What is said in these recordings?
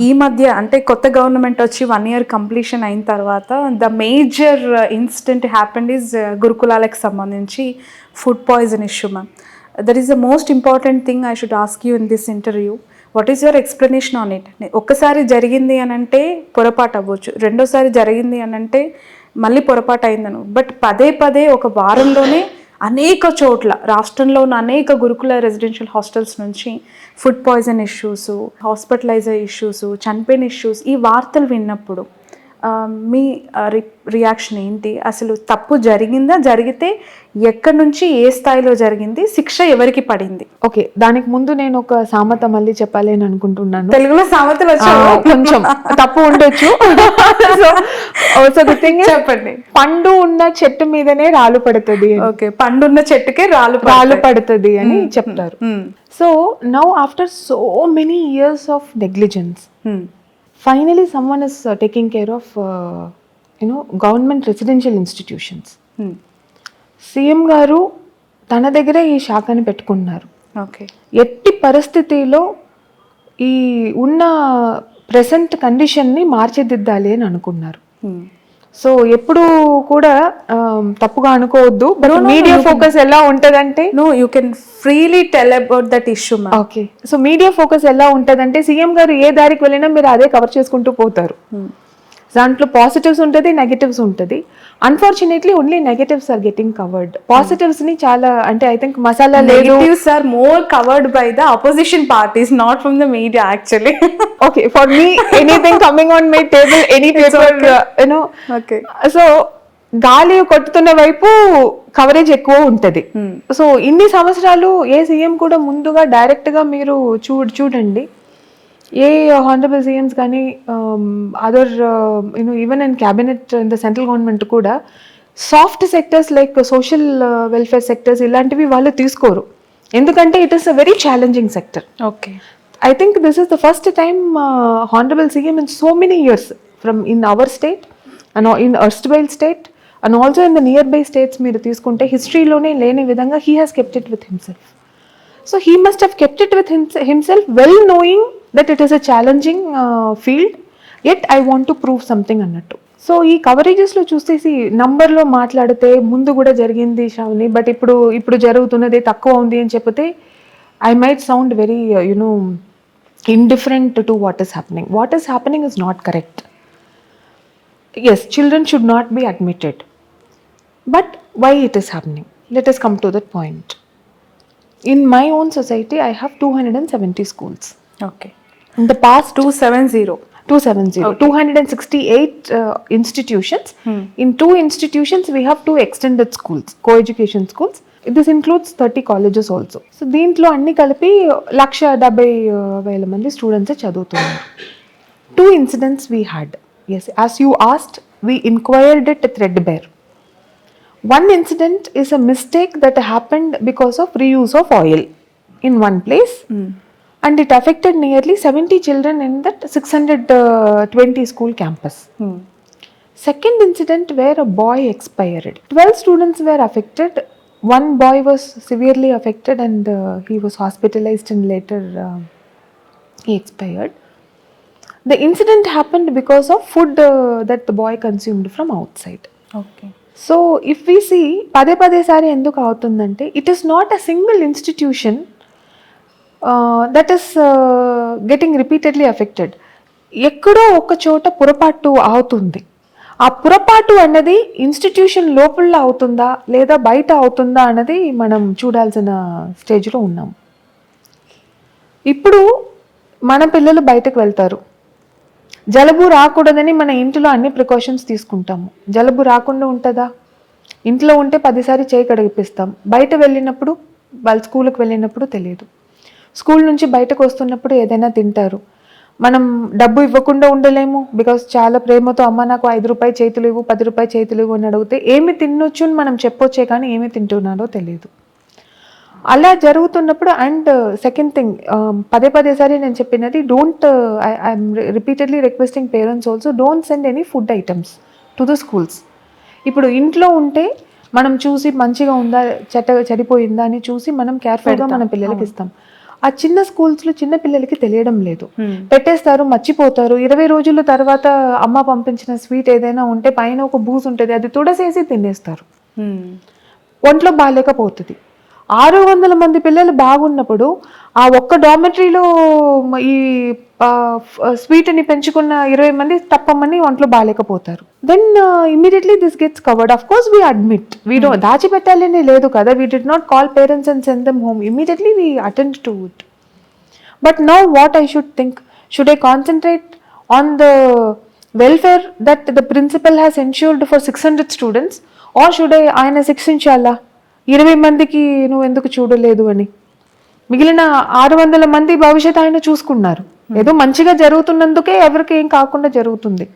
ఈ మధ్య అంటే కొత్త గవర్నమెంట్ వచ్చి 1 year కంప్లీషన్ అయిన తర్వాత the major incident happened is గురుకులాలకు సంబంధించి food poison issue ma'am. That is the most important thing I should ask you in this interview. What is your explanation on it? ఒక్కసారి జరిగింది అని అంటే పొరపాటు అవ్వచ్చు, రెండోసారి జరిగింది అని అంటే మళ్ళీ పొరపాటు అయిందను, బట్ పదే పదే ఒక వారంలోనే అనేక చోట్ల రాష్ట్రంలో ఉన్న అనేక గురుకుల రెసిడెన్షియల్ హాస్టల్స్ నుంచి ఫుడ్ పాయిజన్ ఇష్యూస్, హాస్పిటలైజర్ ఇష్యూస్, చనిపోయిన ఇష్యూస్, ఈ వార్తలు విన్నప్పుడు మీ రియాక్షన్ ఏంటి? అసలు తప్పు జరిగిందా? జరిగితే ఎక్కడి నుంచి ఏ స్థాయిలో జరిగింది? శిక్ష ఎవరికి పడింది? ఓకే, దానికి ముందు నేను ఒక సామెత మళ్ళీ చెప్పాలి అని అనుకుంటున్నాను. తెలుగులో సామెతలు కొంచెం తప్పు ఉండొచ్చు. సో ది థింగ్ చెప్పండి. పండు ఉన్న చెట్టు మీదనే రాళ్ళు పడుతుంది. ఓకే, పండున్న చెట్టుకే రాళ్ళు పడుతుంది అని చెప్తారు. So now after so many years of negligence, finally someone is taking care of government residential institutions. CM గారు తన దగ్గరే ఈ శాఖని పెట్టుకున్నారు. ఓకే, ఎట్టి పరిస్థితిలో ఈ ఉన్న ప్రెసెంట్ కండిషన్ని మార్చిదిద్దాలి అని అనుకున్నారు. సో ఎప్పుడు కూడా తప్పుగా అనుకోవద్దు, బట్ మీడియా ఫోకస్ ఎలా ఉంటదంటే you can freely tell about that issue. Okay, so media focus ఎలా ఉంటదంటే సీఎం గారు ఏ దారికి వెళ్ళినా మీరు అదే కవర్ చేసుకుంటూ పోతారు. దాంట్లో పాజిటివ్స్ ఉంటుంది, నెగటివ్స్ ఉంటుంది. Unfortunately only negatives are getting covered. Positives ని చాలా, అంటే I think masala negatives are more covered by the opposition parties, not from the media actually. Okay, for me anything coming on my table, any paper, okay. So గాలి కొట్టుతున్న వైపు coverage ఎక్కువ ఉంటది. So ఇన్ని సంవత్సరాలు ఏ CM కూడా ముందుగా డైరెక్ట్ గా మీరు చూడండి, ఏ హానరబుల్ సీఎంస్ కానీ other even in cabinet in the central government కూడా soft sectors like social welfare sectors ఇలాంటివి వాళ్ళు తీసుకోరు, ఎందుకంటే it is a very challenging sector. Okay, I think this is the first time honorable CM in so many years from in our state and in erstwhile state and also in the nearby states మీరు తీసుకుంటే హిస్టరీలోనే లేని విధంగా he has kept it with himself. So he must have kept it with himself well knowing that it is a challenging field, yet I want to prove something అన్నట్టు. So ఈ కవరేజెస్లో చూసేసి నంబర్లో మాట్లాడితే ముందు కూడా జరిగింది శ్రావణి, బట్ ఇప్పుడు జరుగుతున్నది తక్కువ ఉంది అని చెప్పితే I might sound very indifferent to what is happening. What is happening is not correct. Yes, children should not be admitted. But why it is happening? Let us come to that point. In my own society, I have 270 schools. okay. In the past 270. Okay. 268 institutions. In 2 institutions, we have 2 extended schools, co-education schools. This includes 30 colleges also. So దీంట్లో అన్ని కలిపి 170,000 మంది students చదువుతున్నారు. 2 incidents we had. Yes, as you asked, we inquired it threadbare. One incident is a mistake that happened because of reuse of oil in one place, and it affected nearly 70 children in that 620 school campus. Second incident where a boy expired. 12 students were affected. One boy was severely affected and he was hospitalized and later he expired. The incident happened because of food that the boy consumed from outside. Okay. So if we see పదే సారి ఎందుకు అవుతుందంటే it is not a single institution that is getting repeatedly affected. ఎక్కడో ఒక చోట పొరపాటు అవుతుంది. ఆ పొరపాటు అన్నది ఇన్స్టిట్యూషన్ లోపల అవుతుందా లేదా బయట అవుతుందా అన్నది మనం చూడాల్సిన స్టేజ్లో ఉన్నాం. ఇప్పుడు మన పిల్లలు బయటకు వెళ్తారు, జలుబు రాకూడదని మన ఇంట్లో అన్ని ప్రికాషన్స్ తీసుకుంటాము. జలుబు రాకుండా ఉంటుందా? ఇంట్లో ఉంటే 10 సార్లు చేయి కడిగిపిస్తాం, బయట వెళ్ళినప్పుడు వాళ్ళ స్కూల్కి వెళ్ళినప్పుడు తెలియదు. స్కూల్ నుంచి బయటకు వస్తున్నప్పుడు ఏదైనా తింటారు, మనం డబ్బు ఇవ్వకుండా ఉండలేము, బికాస్ చాలా ప్రేమతో అమ్మ నాకు 5 రూపాయలు చేతులు ఇవ్వు, 10 రూపాయలు చేతులు ఇవ్వు అని అడిగితే ఏమి తినొచ్చు అని మనం చెప్పొచ్చే కానీ ఏమి తింటున్నారో తెలియదు. అలా జరుగుతున్నప్పుడు అండ్ సెకండ్ థింగ్, పదే సారి నేను చెప్పినది, I'm repeatedly requesting parents also don't send any food items to the schools. ఇప్పుడు ఇంట్లో ఉంటే మనం చూసి మంచిగా ఉందా చెడిపోయిందా అని చూసి మనం కేర్ఫుల్గా మన పిల్లలకి ఇస్తాం. ఆ చిన్న స్కూల్స్లో చిన్న పిల్లలకి తెలియడం లేదు. పెట్టేస్తారు, మర్చిపోతారు. 20 రోజుల తర్వాత అమ్మ పంపించిన స్వీట్ ఏదైనా ఉంటే పైన ఒక బూజు ఉంటుంది, అది తుడసేసి తినేస్తారు. ఒంట్లో బాగాలేకపోతుంది. 600 మంది పిల్లలు బాగున్నప్పుడు ఆ ఒక్క డార్మెటరీలో ఈ స్వీట్ని పెంచుకున్న 20 మంది తప్పమని ఒంట్లో బాగాలేకపోతారు. Then immediately this gets covered. Of course we admit, we don't దాచిపెట్టాలని లేదు కదా, we did not call parents and send them home, immediately we attend to it. But now what I should think, should I concentrate on the welfare that the principal has ensured for 600 students, or should I ఆయన శిక్షించాలా 20 మందికి నువ్వు ఎందుకు చూడలేదు అని? మిగిలిన 600 మంది భవిష్యత్తు ఆయన చూసుకున్నారు. ఏదో మంచిగా జరుగుతున్నందుకే ఎవరికి ఏం కాకుండా జరుగుతుంది.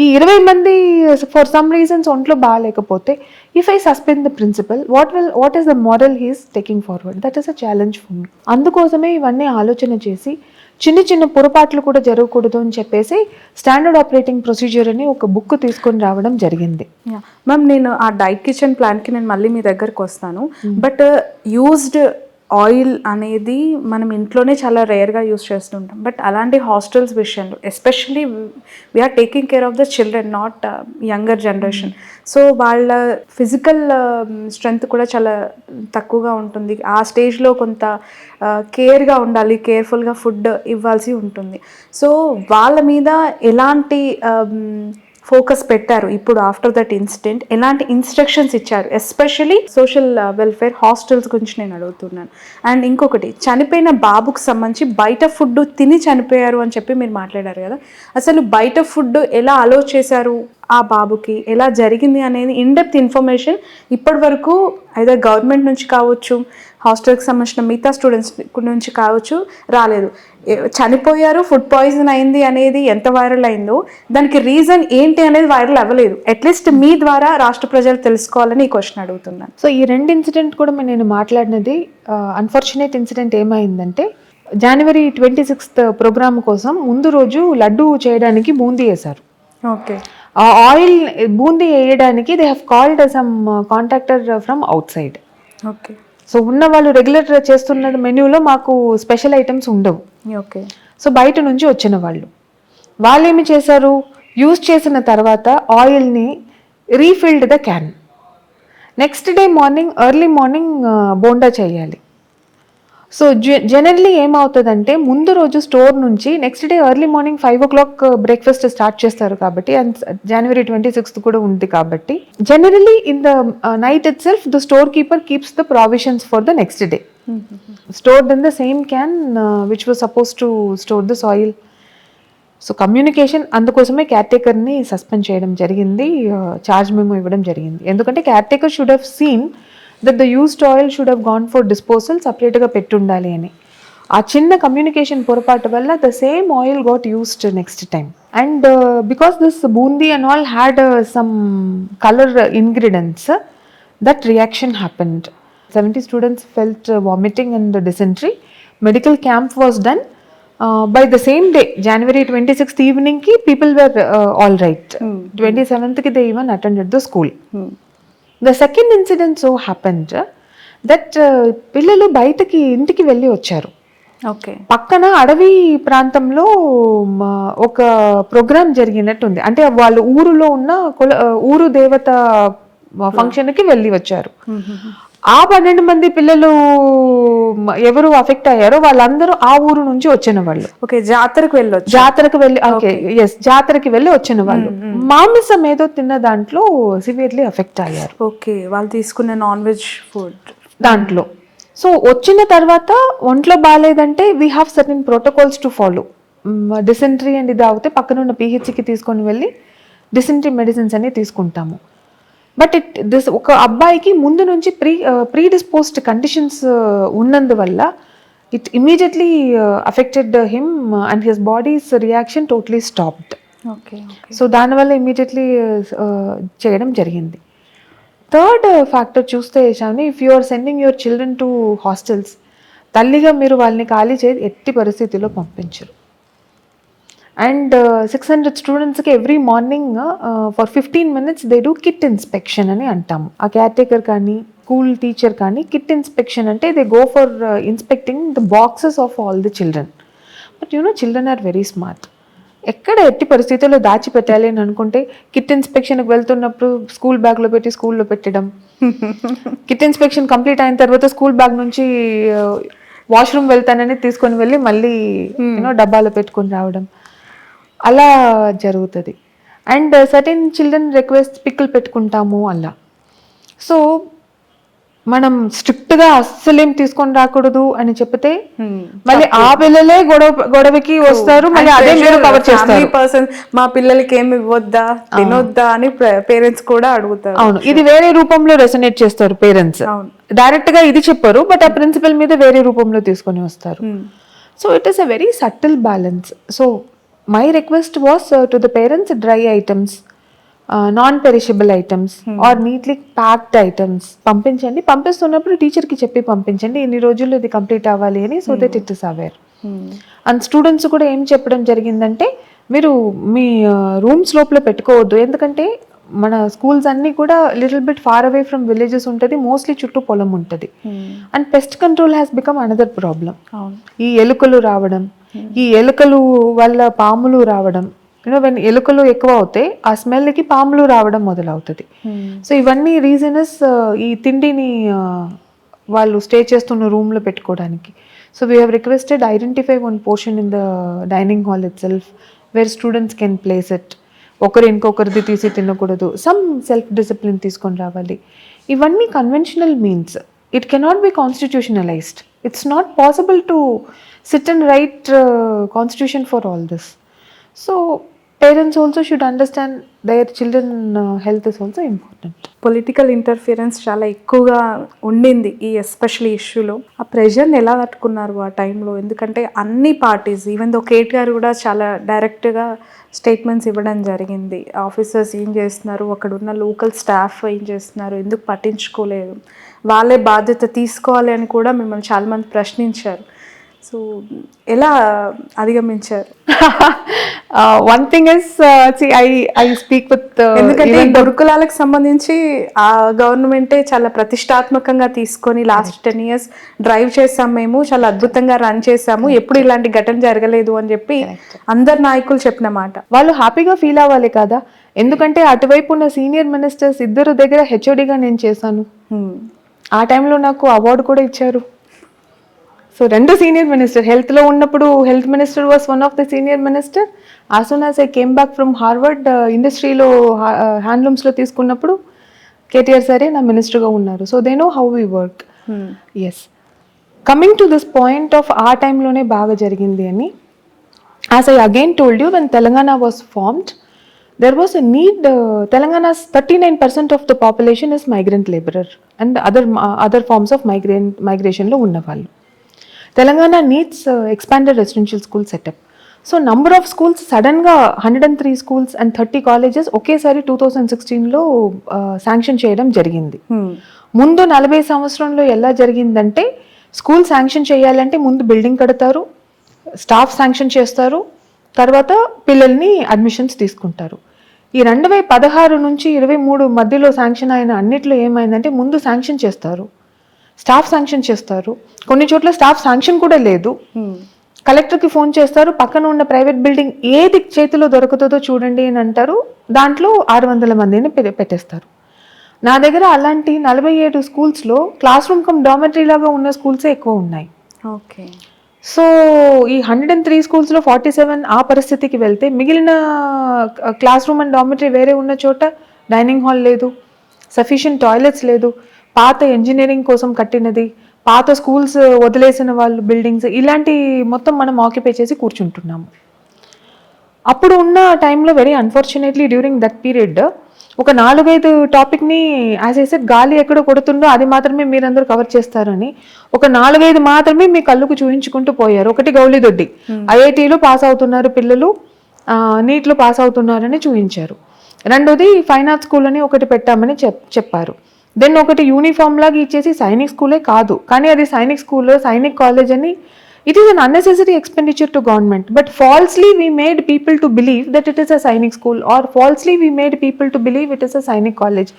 ఈ 20 మంది ఫర్ సమ్ రీజన్స్ ఒంట్లో బాగాలేకపోతే if I suspend the principal, what is the moral he's taking forward? That is a challenge for me. అందుకోసమే ఇవన్నీ ఆలోచన చేసి చిన్న చిన్న పొరపాట్లు కూడా జరగకూడదు అని చెప్పేసి స్టాండర్డ్ ఆపరేటింగ్ ప్రొసీజర్ అని ఒక బుక్ తీసుకొని రావడం జరిగింది. మ్యామ్, నేను ఆ డైట్ కిచెన్ ప్లాన్కి నేను మళ్ళీ మీ దగ్గరకు వస్తాను. బట్ యూజ్డ్ ఆయిల్ అనేది మనం ఇంట్లోనే చాలా రేర్గా యూస్ చేస్తుంటాం. బట్ అలాంటి హాస్టల్స్ విషయంలో especially we're taking care of the children, not younger generation. So వాళ్ళ ఫిజికల్ స్ట్రెంగ్త్ కూడా చాలా తక్కువగా ఉంటుంది. ఆ స్టేజ్లో కొంత కేర్గా ఉండాలి, కేర్ఫుల్గా ఫుడ్ ఇవ్వాల్సి ఉంటుంది. సో వాళ్ళ మీద ఎలాంటి ఫోకస్ పెట్టారు ఇప్పుడు ఆఫ్టర్ దట్ ఇన్సిడెంట్? ఎలాంటి ఇన్స్ట్రక్షన్స్ ఇచ్చారు? ఎస్పెషలీ సోషల్ వెల్ఫేర్ హాస్టల్స్ గురించి నేను అడుగుతున్నాను. అండ్ ఇంకొకటి, చనిపోయిన బాబుకు సంబంధించి బయట ఫుడ్ తిని చనిపోయారు అని చెప్పి మీరు మాట్లాడారు కదా, అసలు బయట ఫుడ్ ఎలా అలో చేశారు ఆ బాబుకి, ఎలా జరిగింది అనేది ఇన్డెప్త్ ఇన్ఫర్మేషన్ ఇప్పటి వరకు అయితే గవర్నమెంట్ నుంచి కావచ్చు, హాస్టల్కి సంబంధించిన మిగతా స్టూడెంట్స్ నుంచి కావచ్చు రాలేదు. చనిపోయారు, ఫుడ్ పాయిజన్ అయింది అనేది ఎంత వైరల్ అయిందో దానికి రీజన్ ఏంటి అనేది వైరల్ అవ్వలేదు. అట్లీస్ట్ మీ ద్వారా రాష్ట్ర ప్రజలు తెలుసుకోవాలని ఈ క్వశ్చన్ అడుగుతున్నాను. సో ఈ 2 ఇన్సిడెంట్ కూడా నేను మాట్లాడినది అన్ఫార్చునేట్ ఇన్సిడెంట్ ఏమైందంటే, జనవరి 26th ప్రోగ్రామ్ కోసం ముందు రోజు లడ్డు చేయడానికి బూందీ వేశారు. ఓకే. ఆ ఆయిల్ బూందీ వేయడానికి they have called some contractor from out side. Okay. So ఉన్న వాళ్ళు రెగ్యులర్ చేస్తున్న మెన్యూలో మాకు స్పెషల్ ఐటమ్స్ ఉండవు. ఓకే. సో బయట నుంచి వచ్చిన వాళ్ళు ఏమి చేశారు, యూజ్ చేసిన తర్వాత ఆయిల్ని refilled the can. Next day morning early morning bonda చేయాలి. సో జనరల్లీ ఏమవుతుందంటే, ముందు రోజు స్టోర్ నుంచి next day early morning 5 o'clock breakfast start చేస్తారు కాబట్టి, అండ్ జనవరి 26th కూడా ఉంది కాబట్టి, generally in the night itself the store keeper keeps the provisions for the next day stored in the same can which was suppose to store this oil. So communication, అందుకోసమే కేర్టేకర్ని suspend చేయడం జరిగింది, charge memo ఇవ్వడం జరిగింది. ఎందుకంటే caretaker should have seen that the used oil should have gone for disposal, సపరేట్గా పెట్టుండాలి అని. ఆ చిన్న కమ్యూనికేషన్ పొరపాటు వల్ల the same oil got used next time. And because this boondi and all had some colour ingredients, that reaction happened. 70 students felt vomiting and dysentery. Medical camp was done. By the same day, January 26th evening ki people were all right. 27th ki they even attended the school. The second incident so happened that పిల్లలు బయటకి ఇంటికి వెళ్ళి వచ్చారు. Okay. పక్కన అడవి ప్రాంతంలో ఒక programme జరిగినట్టుంది. అంటే వాళ్ళు ఊరులో ఉన్న ఊరు దేవత ఫంక్షన్కి వెళ్ళి వచ్చారు. ఆ 12 మంది పిల్లలు ఎవరు అఫెక్ట్ అయ్యారో వాళ్ళందరూ ఆ ఊరు నుంచి వచ్చిన వాళ్ళు. ఓకే. జాతరకు వెళ్ళి ఓకే, ఎస్, జాతరకి వెళ్ళి వచ్చిన వాళ్ళు మాంసం ఏదో తిన్న దాంట్లో సివియర్లీ అఫెక్ట్ అయ్యారు. ఓకే. వాళ్ళు తీసుకున్న నాన్ వెజ్ ఫుడ్ దాంట్లో. సో వచ్చిన తర్వాత ఒంట్లో బాగాలేదంటే we have certain protocols to follow. Dysentery and ఇది అవుతే పక్కన ఉన్న పిహెచ్సికి తీసుకొని వెళ్ళి డిసెంట్రీ మెడిసిన్స్ అన్ని తీసుకుంటాము. బట్ ఒక అబ్బాయికి ముందు నుంచి ప్రీడిస్పోజ్డ్ కండిషన్స్ ఉన్నందువల్ల it immediately affected him and his body's reaction totally stopped. Okay. So దానివల్ల ఇమీడియట్లీ చేయడం జరిగింది. థర్డ్ ఫ్యాక్టర్ చూస్తే Shalini, if you are sending your children to hostels, తల్లిగా మీరు వాళ్ళని ఖాళీ చేసి ఎట్టి పరిస్థితిలో పంపించరు. అండ్ 600 స్టూడెంట్స్కి every morning for 15 minutes they do kit inspection అని అంటాము. ఆ కేర్ టేకర్ కానీ స్కూల్ టీచర్ కానీ కిట్ ఇన్స్పెక్షన్ అంటే they go for inspecting the boxes of all the children. But children are very smart. ఎక్కడ ఎట్టి పరిస్థితుల్లో దాచిపెట్టాలి అని అనుకుంటే కిట్ ఇన్స్పెక్షన్కి వెళ్తున్నప్పుడు స్కూల్ బ్యాగ్లో పెట్టి స్కూల్లో పెట్టడం, కిట్ ఇన్స్పెక్షన్ కంప్లీట్ అయిన తర్వాత స్కూల్ బ్యాగ్ నుంచి వాష్రూమ్ వెళ్తానని తీసుకొని వెళ్ళి మళ్ళీ డబ్బాలో పెట్టుకొని రావడం అలా జరుగుతుంది. అండ్ సర్టెన్ చిల్డ్రన్ రిక్వెస్ట్ పిక్కులు పెట్టుకుంటాము అలా. సో మనం స్ట్రిక్ట్గా అస్సలేం తీసుకొని రాకూడదు అని చెప్తే మళ్ళీ ఆ పిల్లలే గొడవకి వస్తారు, మళ్ళీ అదే మీరు కవర్ చేస్తారు. మా పిల్లలకి ఏమి ఇవ్వద్దా తినొద్దా అని పేరెంట్స్ కూడా అడుగుతారు. అవును, ఇది వేరే రూపంలో రెసనేట్ చేస్తారు పేరెంట్స్. డైరెక్ట్ గా ఇది చెప్పారు, బట్ ఆ ప్రిన్సిపల్ మీద వేరే రూపంలో తీసుకొని వస్తారు. So it is a very subtle balance. So my request was to the parents, dry items, non perishable items or neatly packed items పంపించండి. పంపిస్తున్నప్పుడు టీచర్కి చెప్పి పంపించండి, ఇన్ని రోజుల్లో ఇది కంప్లీట్ అవ్వాలి అని, so that it is aware. And students కూడా ఏం చెప్పడం జరిగిందంటే, మీరు మీ రూమ్స్ లోపల పెట్టుకోవద్దు, ఎందుకంటే మన స్కూల్స్ అన్నీ కూడా little bit far away from villages ఉంటుంది, మోస్ట్లీ చుట్టూ పొలం ఉంటుంది. And pest control has become another problem. ఈ ఎలుకలు రావడం, ఈ ఎలుకలు వల్ల పాములు రావడం, ఎలుకలు ఎక్కువ అవుతాయి, ఆ స్మెల్కి పాములు రావడం మొదలవుతుంది. సో ఇవన్నీ రీజనస్ ఈ తిండిని వాళ్ళు స్టే చేస్తున్న రూమ్లో పెట్టుకోవడానికి. So we have requested identify one portion in the dining hall itself where students can place it. ఒకరు ఇంకొకరిది తీసి తినకూడదు, సమ్ సెల్ఫ్ డిసిప్లిన్ తీసుకొని రావాలి. ఇవన్నీ conventional means, it cannot be constitutionalised. It's not possible to sit and write constitution for all this. So parents also should understand their children health is also important. Political interference చాలా ఎక్కువగా ఉండింది ఈ especially ఇష్యూలో. ఆ ప్రెషర్ని ఎలా తట్టుకున్నారు ఆ టైంలో? ఎందుకంటే అన్ని పార్టీస్, ఈవెన్ దో కేటీఆర్ కూడా చాలా డైరెక్ట్గా స్టేట్మెంట్స్ ఇవ్వడం జరిగింది. ఆఫీసర్స్ ఏం చేస్తున్నారు, అక్కడ ఉన్న లోకల్ స్టాఫ్ ఏం చేస్తున్నారు, ఎందుకు పట్టించుకోలేదు, వాళ్ళే బాధ్యత తీసుకోవాలి అని కూడా మిమ్మల్ని చాలామంది ప్రశ్నించారు. సో ఎలా అధిగమించారు? One thing is I speak with, ఎందుకంటే గురుకులాలకు సంబంధించి ఆ గవర్నమెంటే చాలా ప్రతిష్టాత్మకంగా తీసుకొని లాస్ట్ 10 years డ్రైవ్ చేసాం, మేము చాలా అద్భుతంగా రన్ చేసాము, ఎప్పుడు ఇలాంటి ఘటన జరగలేదు అని చెప్పి అందరు నాయకులు చెప్పిన మాట. వాళ్ళు హ్యాపీగా ఫీల్ అవ్వాలి కదా, ఎందుకంటే అటువైపు ఉన్న సీనియర్ మినిస్టర్స్ ఇద్దరు దగ్గర హెచ్ఓడిగా నేను చేశాను. ఆ టైంలో నాకు అవార్డు కూడా ఇచ్చారు. సో 2 సీనియర్ మినిస్టర్, హెల్త్లో ఉన్నప్పుడు health minister was one of the senior minister. As soon as I came back from Harvard, ఇండస్ట్రీలో హ్యాండ్లూమ్స్లో తీసుకున్నప్పుడు కేటీఆర్ సరే నా మినిస్టర్గా ఉన్నారు. So they know how we work. Yes, coming to this point of ఆ టైంలోనే బాగా జరిగింది అని, as I again told you, when Telangana was formed there was a need. Telangana's 39% of the population is migrant laborer and other forms of migration lo unna vallu. Telangana needs expanded residential school setup. So number of schools sudden ga 103 schools and 30 colleges okesari 2016 lo sanction cheyadam jarigindi. Mundu 40 సంవత్సరంలో ఎలా జరిగిందంటే, school sanction చేయాలంటే ముందు building కడతారు, staff sanction చేస్తారు, తర్వాత పిల్లల్ని admissions తీసుకుంటారు. ఈ 2016 నుంచి 23 మధ్యలో శాంక్షన్ అయిన అన్నిట్లో ఏమైందంటే, ముందు శాంక్షన్ చేస్తారు, స్టాఫ్ శాంక్షన్ చేస్తారు, కొన్ని చోట్ల స్టాఫ్ శాంక్షన్ కూడా లేదు, కలెక్టర్కి ఫోన్ చేస్తారు, పక్కన ఉన్న ప్రైవేట్ బిల్డింగ్ ఏది చేతిలో దొరుకుతుందో చూడండి అని అంటారు, దాంట్లో 600 మందిని పెట్టేస్తారు. నా దగ్గర అలాంటి 47 స్కూల్స్లో క్లాస్ రూమ్ కమ్ డామెటరీ లాగా ఉన్న స్కూల్సే ఎక్కువ ఉన్నాయి. ఓకే. సో ఈ 103 స్కూల్స్లో 47 ఆ పరిస్థితికి వెళ్తే, మిగిలిన క్లాస్ రూమ్ అండ్ డామెటరీ వేరే ఉన్న చోట డైనింగ్ హాల్ లేదు, సఫిషియంట్ టాయిలెట్స్ లేదు, పాత ఇంజనీరింగ్ కోసం కట్టినది, పాత స్కూల్స్ వదిలేసిన వాళ్ళు బిల్డింగ్స్, ఇలాంటి మొత్తం మనం ఆక్యుపై చేసి కూర్చుంటున్నాము. అప్పుడు ఉన్న టైంలో very unfortunately during that period ఒక 4-5 టాపిక్ని యాజ్ ఐ సెడ్ గాలి ఎక్కడో కొడుతుందో అది మాత్రమే మీరందరూ కవర్ చేస్తారని ఒక 4-5 మాత్రమే మీ కళ్ళకు చూపించుకుంటూ పోయారు. ఒకటి గౌలిదొడ్డి, ఐఐటీలో పాస్ అవుతున్నారు పిల్లలు, నీట్లో పాస్ అవుతున్నారని చూపించారు. రెండోది ఫైన్ ఆర్ట్స్ స్కూల్ అని ఒకటి పెట్టామని చెప్పారు. దెన్ ఒకటి యూనిఫామ్ లాగా ఇచ్చేసి సైనిక్ స్కూలే కాదు, కానీ అది సైనిక్ స్కూల్, సైనిక్ కాలేజ్ అని It is an unnecessary expenditure to government, but falsely we made people to believe that it is a Sainik school, or falsely we made people to believe it is a Sainik college.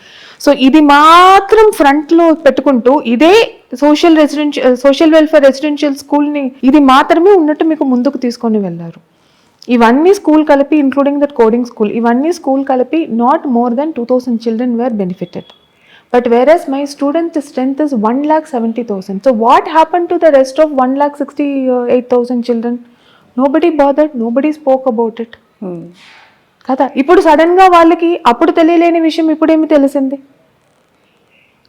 So ఇది మాత్రం front లో పెట్టుకుంటూ ఇదే social welfare residential school ని ఇది మాత్రమే ఉన్నట్టు మీకు ముందుకు తీసుకొని వెళ్ళారు. ఇవన్నీ స్కూల్ కలిపి ఇంక్లూడింగ్ దట్ కోడింగ్ స్కూల్, ఇవన్నీ స్కూల్ కలిపి not more than 2000 children were benefited. But whereas my student strength is 1,70,000. So what happened to the rest of 1,68,000 children? Nobody bothered, nobody spoke about it. కదా ఇప్పుడు sudden గా వాళ్ళకి అప్పుడు తెలియలేని విషయం ఇప్పుడేమి తెలిసింది.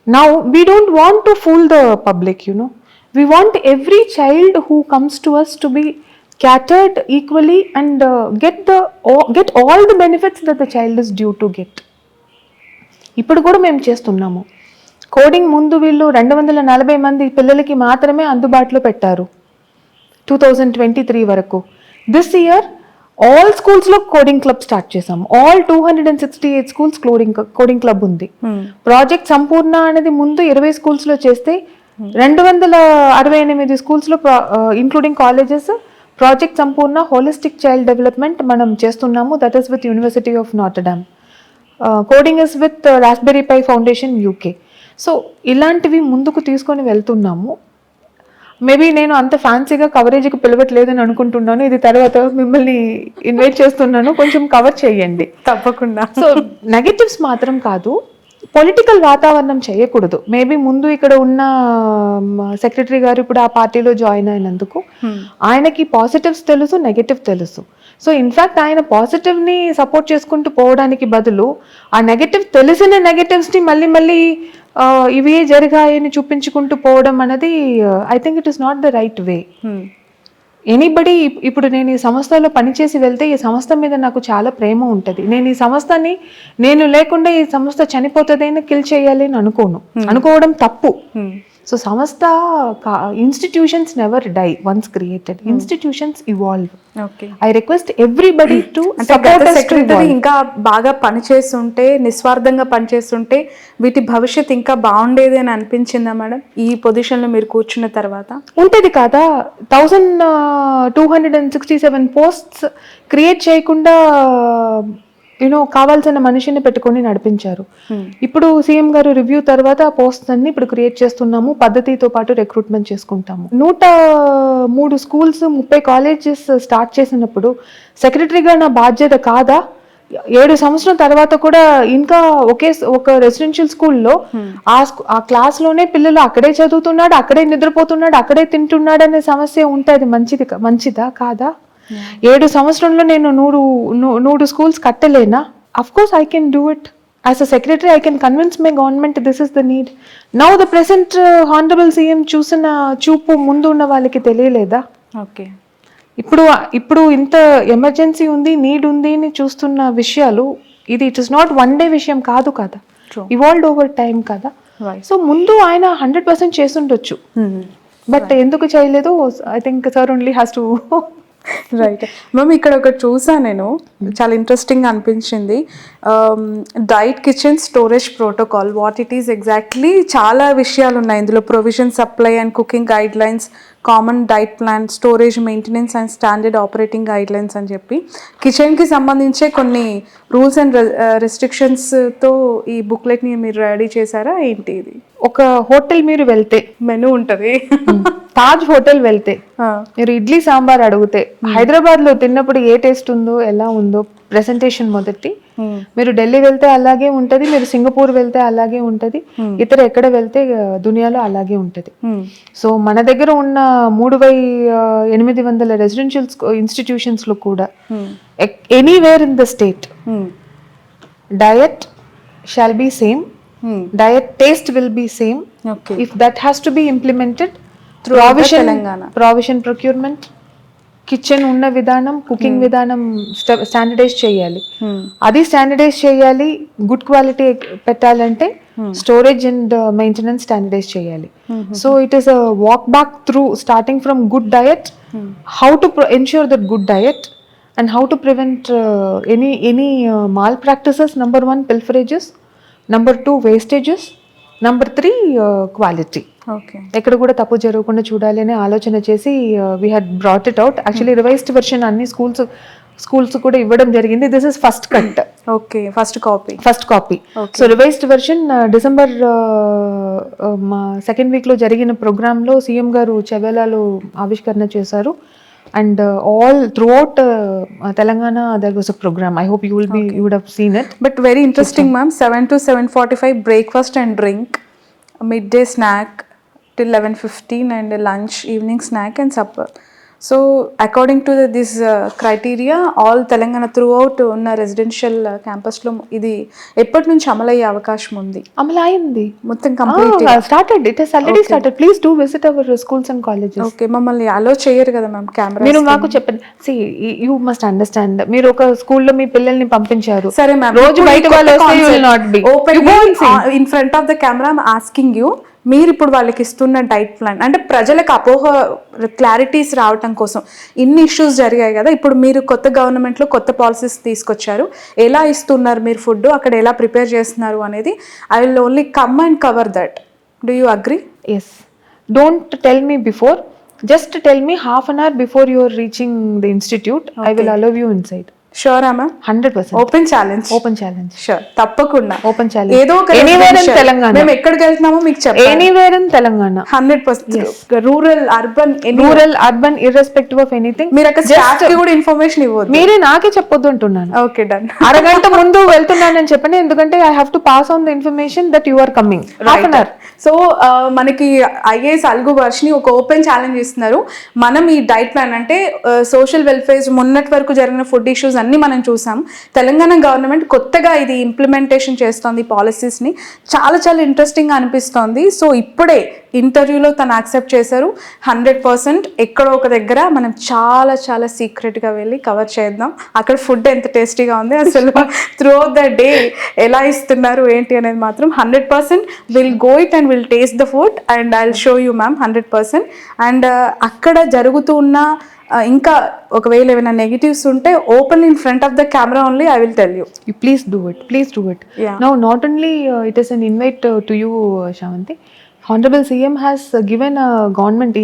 Now we don't want to fool the public, you know. We want every child who comes to us to be catered equally and get all the benefits that the child is due to get. ఇప్పుడు కూడా మేము చేస్తున్నాము. Coding ముందు వీళ్ళు 240 మంది పిల్లలకి మాత్రమే అందుబాటులో పెట్టారు 2023 వరకు. దిస్ ఇయర్ ఆల్ స్కూల్స్లో కోడింగ్ క్లబ్ స్టార్ట్ చేసాము. ఆల్ 268 స్కూల్స్ కోడింగ్ క్లబ్ ఉంది. ప్రాజెక్ట్ సంపూర్ణ అనేది ముందు 20 స్కూల్స్లో చేస్తే 268 స్కూల్స్లో including colleges project Sampoorna holistic child development మనం చేస్తున్నాము. That is with university of Notre Dame. Coding is with Raspberry Pi Foundation UK. So ఇలాంటివి ముందుకు తీసుకొని వెళ్తున్నాము. మేబీ నేను అంత ఫ్యాన్సీగా కవరేజ్కి పిలవట్లేదని అనుకుంటున్నాను. ఇది తర్వాత మిమ్మల్ని ఇన్వైట్ చేస్తున్నాను, కొంచెం కవర్ చేయండి తప్పకుండా. సో నెగటివ్స్ మాత్రం కాదు, పొలిటికల్ వాతావరణం చేయకూడదు. మేబీ ముందు ఇక్కడ ఉన్న సెక్రటరీ గారు ఇప్పుడు ఆ పార్టీలో జాయిన్ అయినందుకు ఆయనకి పాజిటివ్స్ తెలుసు, నెగటివ్ తెలుసు. సో ఇన్ఫ్యాక్ట్ ఆయన పాజిటివ్ని సపోర్ట్ చేసుకుంటూ పోవడానికి బదులు ఆ నెగటివ్ తెలిసిన నెగటివ్స్ని మళ్ళీ ఇవే జరిగాయని చూపించుకుంటూ పోవడం అనేది I think it is not the right way. Anybody ఇప్పుడు నేను ఈ సంస్థలో పనిచేసి వెళ్తే ఈ సంస్థ మీద నాకు చాలా ప్రేమ ఉంటుంది. నేను ఈ సంస్థని నేను లేకుండా ఈ సంస్థ చనిపోతుంది అని కిల్ చేయాలి అని అనుకోవడం తప్పు. సో సంస్థ institutions never die once created, institutions evolve. I request everybody to secretary ఇంకా బాగా పనిచేస్తుంటే, నిస్వార్థంగా పనిచేస్తుంటే వీటి భవిష్యత్ ఇంకా బాగుండేది అని అనిపించిందా మేడం ఈ పొజిషన్ లో మీరు కూర్చున్న తర్వాత? ఉంటది కదా, 1267 పోస్ట్స్ క్రియేట్ చేయకుండా కావాల్సిన మనిషిని పెట్టుకొని నడిపించారు. ఇప్పుడు సీఎం గారు రివ్యూ తర్వాత ఆ పోస్ట్ అన్ని ఇప్పుడు క్రియేట్ చేస్తున్నాము, పద్ధతితో పాటు రిక్రూట్మెంట్ చేసుకుంటాము. 103 స్కూల్స్ 30 కాలేజెస్ స్టార్ట్ చేసినప్పుడు సెక్రటరీగా నా బాధ్యత కాదా? 7 సంవత్సరం తర్వాత కూడా ఇంకా ఒక రెసిడెన్షియల్ స్కూల్లో ఆ క్లాస్ లోనే పిల్లలు అక్కడే చదువుతున్నాడు, అక్కడే నిద్రపోతున్నాడు, అక్కడే తింటున్నాడు అనే సమస్య ఉంటుంది. మంచిదా కాదా? 7 సంవత్సరంలో నేను 100 స్కూల్స్ కట్టలేనా? Of course I can do it. As a secretary I can convince my government this is the need. Now the present honourable CM చూసిన చూపు ముందు ఉన్న వాళ్ళకి తెలియలేదా? ఓకే, ఇప్పుడు ఇంత ఎమర్జెన్సీ ఉంది, నీడ్ ఉంది అని చూస్తున్న విషయాలు ఇది it is not one day విషయం కాదు కదా, ఇవాల్వ్డ్ ఓవర్ టైం కదా. సో ముందు ఆయన 100% చేస్తుండొచ్చు, బట్ ఎందుకు చేయలేదు? I think sir only has to right. Ma'am ఇక్కడ ఒకటి చూసా నేను, చాలా ఇంట్రెస్టింగ్ అనిపించింది. Diet kitchen storage protocol, what it is exactly. చాలా విషయాలు ఉన్నాయి ఇందులో. Provision, supply and cooking guide lines, common diet plan, storage maintenance and standard operating guide lines అని చెప్పి కిచెన్కి సంబంధించే కొన్ని రూల్స్ అండ్ రెస్ట్రిక్షన్స్తో ఈ బుక్లెట్ని మీరు రెడీ చేశారా ఏంటి? ఇది ఒక హోటల్ మీరు వెళ్తే మెనూ ఉంటుంది. తాజ్ హోటల్ వెళ్తే మీరు ఇడ్లీ సాంబార్ అడిగితే హైదరాబాద్ లో తిన్నప్పుడు ఏ టేస్ట్ ఉందో, ఎలా ఉందో ప్రెసెంటేషన్ మొదటి, మీరు ఢిల్లీ వెళ్తే అలాగే ఉంటది, మీరు సింగపూర్ వెళ్తే అలాగే ఉంటది, ఇతర ఎక్కడ వెళ్తే దునియాలో అలాగే ఉంటది. సో మన దగ్గర ఉన్న 3800 రెసిడెన్షియల్ ఇన్స్టిట్యూషన్స్ లో కూడా anywhere in the state diet shall be same, diet taste will be same. Okay. If that has to be implemented through provision procurement, kitchen ఉన్న విధానం, కుకింగ్ విధానం స్టాండర్డైజ్ చేయాలి. అది స్టాండర్డైజ్ చేయాలి. గుడ్ క్వాలిటీ పెట్టాలంటే storage and maintenance standardise చేయాలి. So it is a walk back through starting from good diet, how to ensure that good diet and how to prevent any malpractices. Number 1, pilferages. Number 2, wastages. Number 3, quality. Okay. ఎక్కడ కూడా తప్పు జరగకుండా చూడాలి అనే ఆలోచన చేసి we had brought it out. Actually revised version అన్ని schools కూడా ఇవ్వడం జరిగింది. This is first cut, okay, first copy. So revised version December మా సెకండ్ వీక్ లో జరిగిన ప్రోగ్రామ్ లో సీఎం గారు చెవేలాలో ఆవిష్కరణ చేశారు. And all throughout Telangana there was a program. I hope you would have seen it. But very interesting ma'am. 7 to 7:45 breakfast and drink, mid day snack till 11:15 and lunch, evening snack and supper. So according to this criteria, all Telangana throughout ఉన్న residential క్యాంపస్లో ఇది ఎప్పటి నుంచి అమలయ్యే అవకాశం ఉంది? అమలైంది మొత్తం complete started. It has already started. Please do visit our schools and colleges. Okay, మమ్మల్ని అలో చేయరు కదా మ్యామ్ కెమెరా? మీరు మాకు చెప్పండి. సి యూ మస్ట్ అండర్స్టాండ్, మీరు ఒక స్కూల్లో మీ పిల్లల్ని పంపించారు. సరే మ్యామ్, రోజు బయట వాళ్ళు వస్తే you will not be in front of the camera. I'm asking you, మీరు ఇప్పుడు వాళ్ళకి ఇస్తున్న డైట్ ప్లాన్ అంటే ప్రజలకు అపోహ క్లారిటీస్ రావటం కోసం ఇన్ని ఇష్యూస్ జరిగాయి కదా, ఇప్పుడు మీరు కొత్త గవర్నమెంట్లో కొత్త పాలసీస్ తీసుకొచ్చారు, ఎలా ఇస్తున్నారు మీరు ఫుడ్, అక్కడ ఎలా ప్రిపేర్ చేస్తున్నారు అనేది I will only come and cover that. Do you agree? Yes. Don't tell me before. Just tell me half an hour before you are reaching the institute. I will allow you inside. Sure ma'am? 100%. Open challenge. Open challenge. Sure, తప్పకుండా. Open challenge. ఏదో ఒక Anywhere in residential. Telangana. మేము ఎక్కడికి వెళ్తున్నామో మీకు చెప్పాలి. Anywhere in Telangana. 100%. Rural, urban, Rural, urban, irrespective of anything. మీరు అక్కడ staff కి కూడా ఇన్ఫర్మేషన్ ఇవ్వద్దు. మీరే నాకే చెప్పొద్దు అంటున్నాను. Okay, done. అరగంట ముందు వెళ్తున్నానని చెప్పండి, ఎందుకంటే I have to pass on the information that you are coming. Half an hour. So మనకి ఐఏఎస్ అల్గు వర్షిని ఒక ఓపెన్ ఛాలెంజ్ ఇస్తున్నారు. మనం ఈ డైట్ ప్లాన్ అంటే సోషల్ వెల్ఫేర్ మొన్నటి వరకు జరిగిన ఫుడ్ ఇష్యూస్ అన్ని మనం చూసాం. తెలంగాణ గవర్నమెంట్ కొత్తగా ఇది ఇంప్లిమెంటేషన్ చేస్తోంది పాలసీస్ని. చాలా చాలా ఇంట్రెస్టింగ్గా అనిపిస్తోంది. సో ఇప్పుడే ఇంటర్వ్యూలో తను యాక్సెప్ట్ చేశారు. 100% ఎక్కడో ఒక దగ్గర మనం చాలా చాలా సీక్రెట్గా వెళ్ళి కవర్ చేద్దాం. అక్కడ ఫుడ్ ఎంత టేస్టీగా ఉంది, అసలు త్రూ అవుట్ ద డే ఎలా ఇస్తున్నారు ఏంటి అనేది మాత్రం 100% will go it and will taste the food and I will show you ma'am 100%. And అక్కడ జరుగుతూ ఉన్న ఇంకా ఒకవేళ ఏమైనా నెగిటివ్స్ ఉంటే open in front of the camera only I will tell you. Please do it. Please do it. Yeah. Now, not only it is an invite to you, Shavanti. Honorable CM has given a government